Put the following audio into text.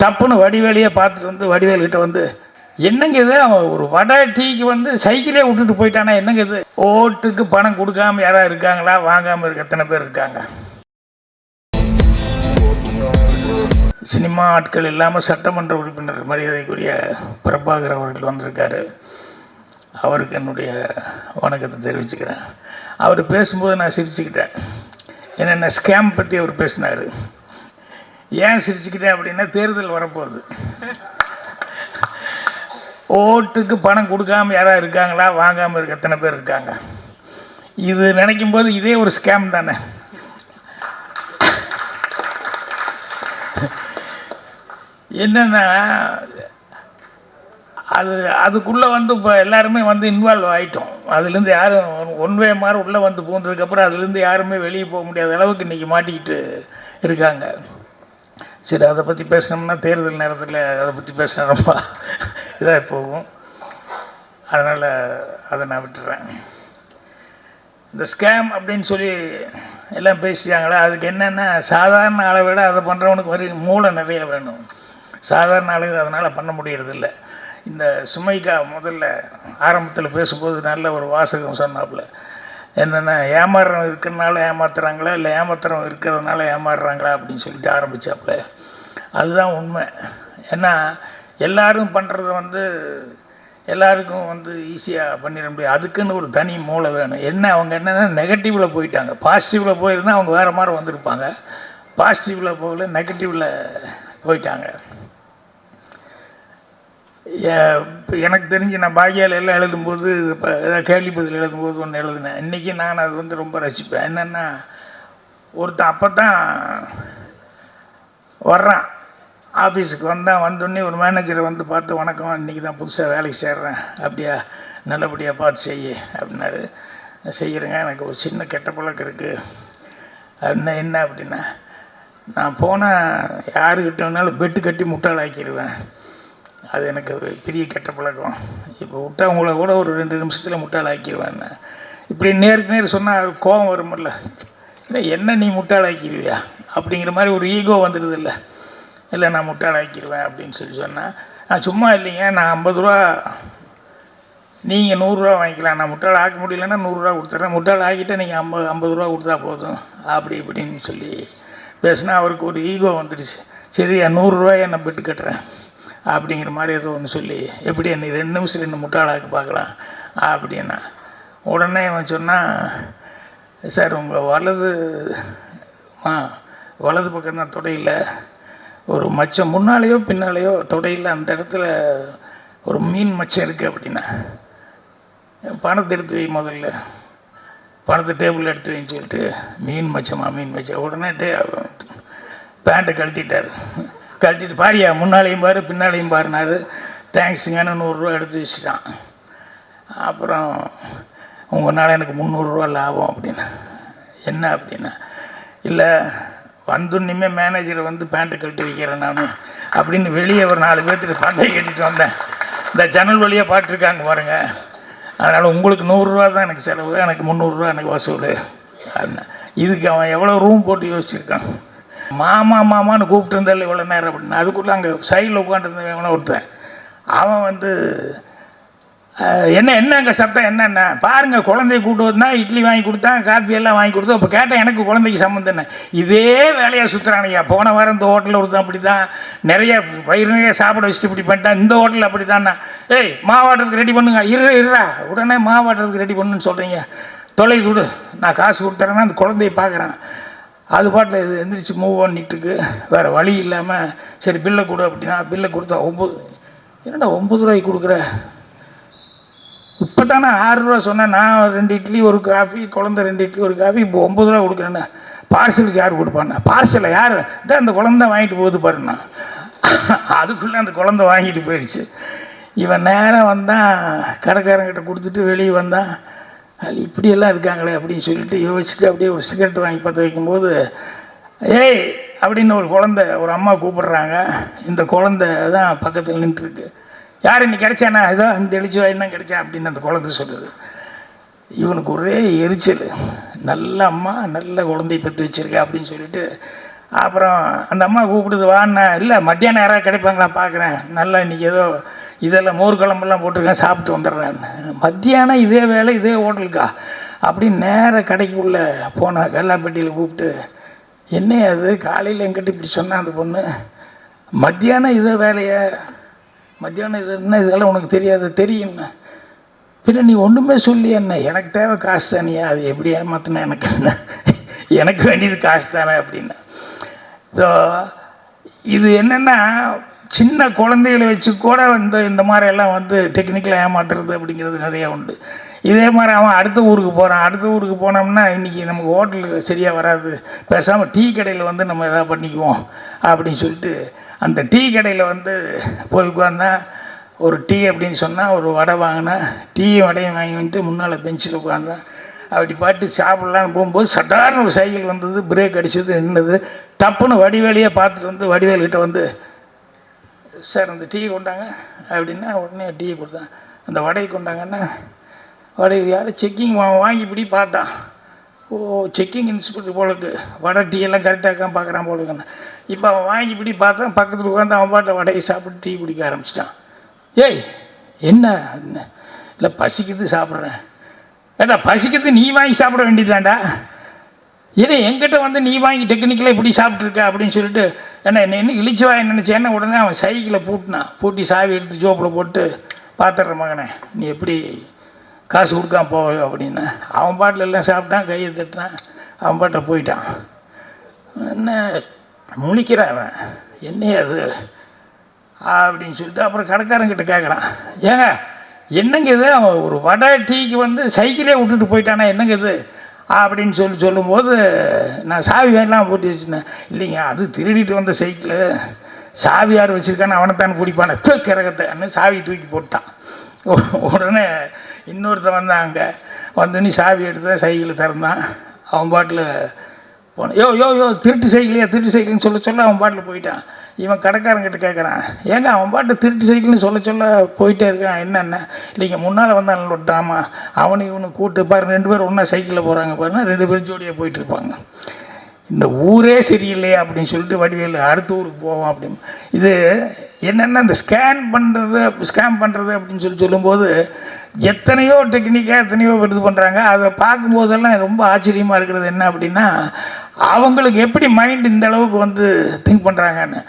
தப்புன்னு வடிவேலையே பார்த்துட்டு வந்து வடிவேல்கிட்ட வந்து, என்னங்க இது, அவன் ஒரு வடை டீக்கு வந்து சைக்கிளே விட்டுட்டு போயிட்டானா, என்னங்க இது, ஓட்டுக்கு பணம் கொடுக்காம யாராவது இருக்காங்களா, வாங்காமல் இருக்க எத்தனை பேர் இருக்காங்க. சினிமா ஆட்கள் இல்லாமல் சட்டமன்ற உறுப்பினர் மரியாதைக்குரிய பிரபாகர் அவர்கள் வந்திருக்காரு. அவருக்கு என்னுடைய வணக்கத்தை தெரிவிச்சுக்கிறேன். அவர் பேசும்போது நான் சிரிச்சுக்கிட்டேன். என்னென்ன ஸ்கேம் பற்றி அவர் பேசினார். ஏன் சிரிச்சுக்கிட்டேன் அப்படின்னா, தேர்தல் வரப்போகுது. ஓட்டுக்கு பணம் கொடுக்காமல் யாராவது இருக்காங்களா, வாங்காமல் இருக்க எத்தனை பேர் இருக்காங்க. இது நினைக்கும் போது இதே ஒரு ஸ்கேம் தானே. என்னென்னா, அதுக்குள்ளே வந்து இப்போ எல்லாருமே வந்து இன்வால்வ் ஆகிட்டோம். அதுலேருந்து யாரும் ஒன்வே மாதிரி உள்ளே வந்து பூந்ததுக்கப்புறம் அதுலேருந்து யாருமே வெளியே போக முடியாத அளவுக்கு இன்றைக்கி மாட்டிக்கிட்டு இருக்காங்க. சரி, அதை பற்றி பேசினோம்னா தேர்தல் நேரத்தில் அதை பற்றி பேசினா ரொம்ப இதாக போகும். அதனால் அதை நான் விட்டுறேன். இந்த ஸ்கேம் அப்படின்னு சொல்லி எல்லாம் பேசிட்டாங்களே, அதுக்கு என்னென்னா, சாதாரண ஆளை விட அதை பண்ணுறவனுக்கு மூளை நிறைய வேணும். சாதாரண ஆளுங்க அதனால் பண்ண முடியறதில்ல. இந்த சுமைக்கா முதல்ல ஆரம்பத்தில் பேசும்போது நல்ல ஒரு வாசகம் சொன்னாப்புல, என்னென்னா, ஏமாறுறவங்க இருக்கிறதுனால ஏமாத்துறாங்களா, இல்லை ஏமாத்துறவங்க இருக்கிறதுனால ஏமாறுறாங்களா அப்படின்னு சொல்லிட்டு ஆரம்பித்தாப்புல. அதுதான் உண்மை. ஏன்னா எல்லோரும் பண்ணுறத வந்து எல்லாருக்கும் வந்து ஈஸியாக பண்ணிட முடியாது. அதுக்குன்னு ஒரு தனி மூளை வேணும். அவங்க என்னென்னா நெகட்டிவில் போயிட்டாங்க. பாசிட்டிவில் போயிருந்தால் அவங்க வேறு மாதிரி வந்திருப்பாங்க. பாசிட்டிவில் போகல, நெகட்டிவில் போயிட்டாங்க. எனக்கு தெரிஞ்சு நான் பாக்கியால் எல்லாம் எழுதும்போது, இப்போ ஏதாவது கேள்வி பதில் எழுதும்போது ஒன்று எழுதினேன். இன்றைக்கி நான் அது வந்து ரொம்ப ரசிப்பேன். என்னென்னா, ஒருத்தன் அப்போ தான் வர்றான் ஆஃபீஸுக்கு, வந்தோடனே ஒரு மேனேஜரை வந்து பார்த்து, வணக்கம், இன்றைக்கி தான் புதுசாக வேலைக்கு சேர்றேன், அப்படியா, நல்லபடியாக பார்த்து செய்ய அப்படின்னாரு. செய்கிறேங்க, எனக்கு ஒரு சின்ன கெட்ட பழக்கம் இருக்குது அப்படின்னா. என்ன அப்படின்னா, நான் போனால் யாருக்கிட்ட வேணாலும் பெட்டு கட்டி முட்டாள் ஆக்கிடுவேன். அது எனக்கு ஒரு பெரிய கெட்ட பழக்கம். இப்போ விட்டா உங்களை கூட ஒரு 2 நிமிஷத்தில் முட்டாள் ஆக்கிடுவேன். இப்படி நேருக்கு நேர் சொன்னால் கோபம் வருமில்ல, இல்லை என்ன நீ முட்டாள் ஆக்கிடுவியா அப்படிங்கிற மாதிரி ஒரு ஈகோ வந்துடுது. இல்லை நான் முட்டாள் ஆக்கிடுவேன் அப்படின்னு சொல்லி சொன்னேன். நான் சும்மா இல்லைங்க, நான் 50 ரூபா, நீங்கள் 100 ரூபா வாங்கிக்கலாம், நான் முட்டாள் ஆக்க முடியலன்னா 100 ரூபா கொடுத்துட்றேன், முட்டாள் ஆக்கிட்டே நீங்கள் 50 ரூபா கொடுத்தா போதும் அப்படி இப்படின்னு சொல்லி பேசினா அவருக்கு ஒரு ஈகோ வந்துடுச்சு. சரி, 100 ரூபாயை நான் பெட்டு கட்டுறேன் அப்படிங்கிற மாதிரி ஏதோ ஒன்று சொல்லி, எப்படி என்னை 2 நிமிஷத்தில் என்ன முட்டாளாக்கி பார்க்கலாம் அப்படின்னா. உடனே அவன் சொன்னான், சார் உங்கள் வலது பக்கம் தான் தொடையில் ஒரு மச்சம், முன்னாலேயோ பின்னாலேயோ தொடையில் அந்த இடத்துல ஒரு மீன் மச்சம் இருக்குது அப்படின்னா. பணத்தை எடுத்து வை, முதல்ல பணத்தை டேபிளில் எடுத்து வைன்னு சொல்லிட்டு, மீன் மச்சம். உடனே பேண்ட்டை கழட்டிட்டு பாரியா, முன்னாலேயும் பாரு பின்னாலேயும் பாருனாரு. தேங்க்ஸுங்கன்னு 100 ரூபா எடுத்து வச்சுட்டான். அப்புறம் உங்களால் எனக்கு 300 ரூபா லாபம் அப்படின்னு. என்ன அப்படின்னா, இல்லை வந்துன்னுமே மேனேஜரை வந்து பேண்ட்டை கழட்டி வைக்கிறேன் நான் அப்படின்னு வெளியே ஒரு 4 பேர்த்துக்கு பண்டை கட்டிட்டு வந்தேன். இந்த ஜன்னல் வழியாக பாட்டுருக்காங்க பாருங்க, அதனால் உங்களுக்கு 100 ரூபா தான் எனக்கு செலவு, எனக்கு 300 ரூபா எனக்கு வசூல் அப்படின்னா. இதுக்கு அவன் எவ்வளோ ரூம் போட்டு யோசிச்சிருக்கான். மாமான்னு கூப்பிட்டு இருந்தாலும் இவ்வளோ நேரம் அப்படின்னா. அதுக்குள்ளே அங்கே சைடில் உட்காந்துருந்தவன் ஒருத்தன், அவன் வந்து என்ன அங்கே சத்தம் என்னென்ன பாருங்கள், குழந்தைய கூப்பிட்டு வந்தால் இட்லி வாங்கி கொடுத்தான், காஃபி எல்லாம் வாங்கி கொடுத்தோம். இப்போ கேட்டேன், எனக்கு குழந்தைக்கு சம்மந்தம் என்ன, இதே வேலையாக சுற்றுறானுங்க. போன வாரம் இந்த ஹோட்டலில் ஒருத்தன் அப்படி தான், நிறைய வயிறு நிறைய சாப்பிட வச்சுட்டு இப்படி பண்ணிட்டான். இந்த ஹோட்டலில் அப்படி தானே, ஏய் மாவாட்டுறதுக்கு ரெடி பண்ணுங்க, இருறா உடனே மாவாட்டுறதுக்கு ரெடி பண்ணுன்னு சொல்கிறீங்க, தொலை விடு, நான் காசு கொடுத்துறேன்னா அந்த குழந்தைய பார்க்குறேன். அது பாட்டில் இது எந்திரிச்சு மூவ் பண்ணிட்டுருக்கு. வேறு வழி இல்லாமல் சரி பில்லை கொடு அப்படின்னா, பில்லை கொடுத்தா 9, என்னடா 9 ரூபாய்க்கு கொடுக்குற, இப்போ தானே 6 ரூபா சொன்னேன், நான் 2 இட்லி 1 காஃபி, குழந்தை 2 இட்லி 1 காஃபி, இப்போ 9 ரூபா கொடுக்குறேன்னு. பார்சலுக்கு யார் கொடுப்பாண்ணா, பார்சலை யார் தான் அந்த குழந்தை வாங்கிட்டு போகுது பாருண்ணா. அதுக்குள்ளே அந்த குழந்தை வாங்கிட்டு போயிடுச்சு. இவன் நேரம் வந்தான், கடைக்காரங்கிட்ட கொடுத்துட்டு வெளியே வந்தான். அது இப்படியெல்லாம் இருக்காங்களே அப்படின்னு சொல்லிட்டு யோசிச்சுட்டு அப்படியே ஒரு சிகரெட் வாங்கி பற்ற வைக்கும்போது, ஏய் அப்படின்னு ஒரு அம்மா கூப்பிட்றாங்க. இந்த குழந்தை தான் பக்கத்தில் நின்றுருக்கு. யார் இன்னைக்கு கிடைச்சானா, ஏதோ இந்த எழுச்சி வாயினா கிடைச்சா அப்படின்னு அந்த குழந்தை சொல்லுது. இவனுக்கு ஒரே எரிச்சல், நல்ல அம்மா நல்ல குழந்தைய பெற்று வச்சுருக்கேன் அப்படின்னு சொல்லிட்டு அப்புறம் அந்த அம்மா கூப்பிடுது வான்னா, இல்லை மத்தியானம் யாராவது கிடைப்பாங்களா பார்க்குறேன், நல்லா இன்றைக்கி ஏதோ இதெல்லாம் மோர் குழம்பெல்லாம் போட்டிருக்கேன், சாப்பிட்டு வந்துடுறேன். மத்தியானம் இதே வேலை இதே ஹோட்டலுக்கா அப்படின்னு நேராக கடைக்குள்ளே போனேன். கல்லாப்பட்டியில் கூப்பிட்டு, என்ன அது காலையில் எங்கிட்ட இப்படி சொன்னால் அந்த பொண்ணு, மத்தியானம் இதே வேலையை, மத்தியானம் இது என்ன இதெல்லாம் உனக்கு தெரியாது, தெரியும்ண்ணா. பின்ன நீ ஒன்றுமே சொல்லி என்ன, எனக்கு தேவை காசு தானியா, அது எப்படி ஏமாத்தினா எனக்கு என்ன, எனக்கு வேண்டியது காசு தானே அப்படின்னு. ஸோ இது என்னென்னா, சின்ன குழந்தைகளை வச்சு கூட இந்த மாதிரியெல்லாம் டெக்னிக்கலாக ஏமாத்துறது அப்படிங்கிறது நிறையா உண்டு. இதே மாதிரி அவன் அடுத்த ஊருக்கு போகிறான், அடுத்த ஊருக்கு போனோம்னா இன்றைக்கி நமக்கு ஹோட்டலுக்கு சரியாக வராது, பேசாமல் டீ கடையில் நம்ம எதாவது பண்ணிக்குவோம் அப்படின்னு சொல்லிட்டு அந்த டீ கடையில் போய் உட்காந்தா ஒரு டீ அப்படின்னு சொன்னால் ஒரு வடை வாங்கினேன், டீயும் வடையும் வாங்கி வந்துட்டு முன்னால் பெஞ்சில் உட்காந்தேன். அப்படி பாட்டு சாப்பிட்லான்னு போகும்போது சட்டார்னு ஒரு சைக்கிள் வந்தது, பிரேக் அடிச்சது, நின்றுது. டப்புன்னு வடிவேலையே பார்த்துட்டு வடிவேல்கிட்ட சார் அந்த டீ கொண்டாங்க அப்படின்னா உடனே டீ கொடுத்தேன். அந்த வடையை கொண்டாங்கன்னா வடை யாரும் செக்கிங் வாங்கி இப்படி பார்த்தான். ஓ செக்கிங் இன்ஸ்பெக்டர் போலுக்கு வடை டீ எல்லாம் கரெக்டாக பார்க்குறான் போலுக்குன்னு. இப்போ அவன் வாங்கி இப்படி பார்த்தான், பக்கத்தில் உட்காந்து அவன் பாட்டை வடையை சாப்பிட்டு டீ குடிக்க ஆரம்பிச்சிட்டான். ஏய் என்ன இல்லை பசிக்குது சாப்பிட்றேன். ஏடா பசிக்கிறது நீ வாங்கி சாப்பிட வேண்டியதுதான்டா, இதை என்கிட்ட நீ வாங்கி டெக்னிக்கலாக இப்படி சாப்பிட்ருக்க அப்படின்னு சொல்லிட்டு என்ன இழிச்சுவா நினச்சேன்னா உடனே அவன் சைக்கிளை பூட்டி சாவி எடுத்து ஜோப்பில் போட்டு, பார்த்துட்ற மகனே நீ எப்படி காசு கொடுக்காம போக அப்படின்னு. அவன் பாட்டில் எல்லாம் சாப்பிட்டான், கையை தட்டினான், அவன் பாட்டை போயிட்டான். என்ன முழிக்கிறான் அவன், என்ன அது அப்படின்னு சொல்லிட்டு அப்புறம் கடைக்காரங்கிட்ட கேட்குறான், ஏங்க என்னங்க இது, அவன் ஒரு வடை டீக்கு சைக்கிளே விட்டுட்டு போயிட்டானா என்னங்க இது அப்படின்னு சொல்லும்போது, நான் சாவி வேணாம் போட்டு வச்சுனேன். இல்லைங்க அது திருடிட்டு வந்த சைக்கிளு, சாவி யார் வச்சுருக்கான்னு அவனைத்தான் குடிப்பானே கிறகத்தை சாவி தூக்கி போட்டான். உடனே இன்னொருத்தன் வந்தான், அங்கே நீ சாவி எடுத்த சைக்கிள் திறந்தான். அவன் பாட்டில் போனேன், யோ திருட்டு சைக்கிள்னு சொல்ல அவன் பாட்டில் போயிட்டான். இவன் கடைக்காரங்கிட்ட கேட்குறான், ஏங்க அவன் பாட்டு திருட்டு சைக்கிள்னு சொல்ல போயிட்டே இருக்கான் என்னென்ன. இல்லைங்க முன்னால் வந்தான் விட்டாமா, அவனுக்கு இவனு கூட்டு பாரு, 2 பேர் ஒன்றா சைக்கிளில் போகிறாங்க பாருன்னா 2 பேர் ஜோடியாக போயிட்டுருப்பாங்க. இந்த ஊரே சரியில்லையே அப்படின்னு சொல்லிட்டு வடிவேல் அடுத்த ஊருக்கு போவோம் அப்படின்னு. இது என்னென்னா இந்த ஸ்கேம் பண்ணுறது அப்படின்னு சொல்லும்போது எத்தனையோ டெக்னிக்காக எத்தனையோ இது பண்ணுறாங்க. அதை பார்க்கும்போதெல்லாம் ரொம்ப ஆச்சரியமாக இருக்கிறது என்ன அப்படின்னா, அவங்களுக்கு எப்படி மைண்ட் இந்த அளவுக்கு திங்க் பண்ணுறாங்கன்னு.